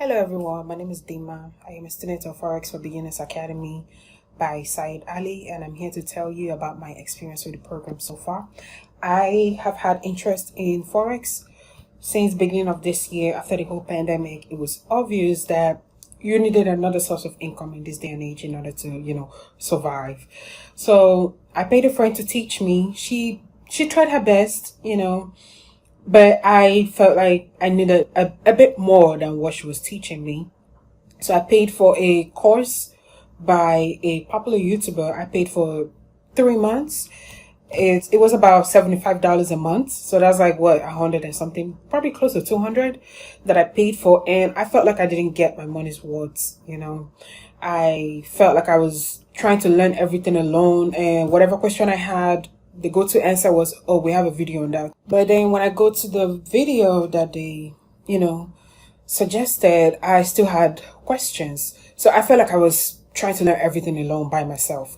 Hello everyone, my name is Dima. I am a student of Forex for Beginners Academy by Said Ali, and I'm here to tell you about my experience with the program so far. I have had interest in Forex since the beginning of this year. After the whole pandemic, it was obvious that you needed another source of income in this day and age in order to, survive. So I paid a friend to teach me. She tried her best, but I felt like I needed a bit more than what she was teaching me. So I paid for a course by a popular YouTuber. I paid for 3 months. It was about $75 a month. So that's like what, 100 and something, probably close to 200 that I paid for. And I felt like I didn't get my money's worth, I felt like I was trying to learn everything alone, and whatever question I had, the go-to answer was, oh, we have a video on that. But then when I go to the video that they, suggested, I still had questions. So I felt like I was trying to learn everything alone by myself.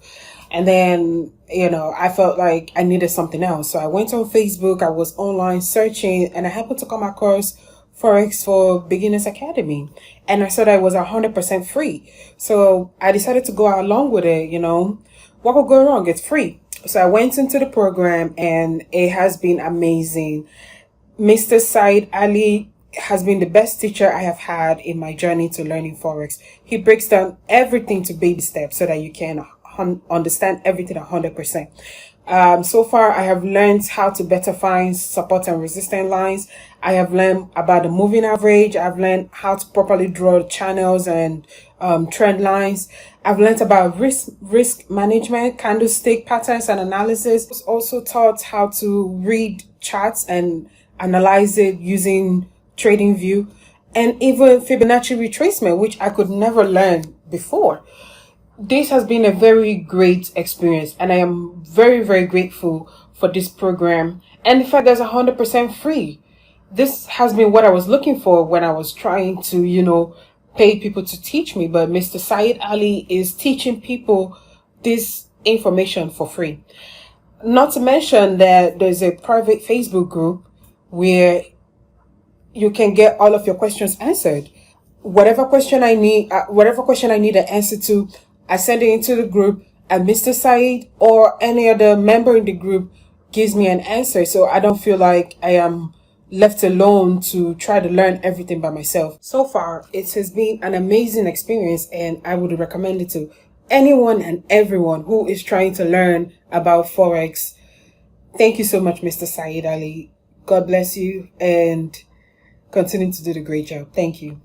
And then, I felt like I needed something else. So I went on Facebook, I was online searching, and I happened to come across Forex for Beginners Academy. And I saw that it was 100% free. So I decided to go along with it, What could go wrong? It's free. So I went into the program and it has been amazing. Mr. Said Ali has been the best teacher I have had in my journey to learning Forex. He breaks down everything to baby steps so that you can understand everything 100%. So far, I have learned how to better find support and resistance lines. I have learned about the moving average. I've learned how to properly draw channels and trend lines. I've learned about risk management, candlestick patterns and analysis. I was also taught how to read charts and analyze it using TradingView, and even Fibonacci retracement, which I could never learn before. This has been a very great experience, and I am very, very grateful for this program. And in fact, there's 100% free. This has been what I was looking for when I was trying to, pay people to teach me. But Mr. Said Ali is teaching people this information for free. Not to mention that there's a private Facebook group where you can get all of your questions answered. Whatever question I need an answer to, I send it into the group, and Mr. Said or any other member in the group gives me an answer. So I don't feel like I am left alone to try to learn everything by myself. So far, it has been an amazing experience, and I would recommend it to anyone and everyone who is trying to learn about Forex. Thank you so much, Mr. Said Ali. God bless you, and continue to do the great job. Thank you.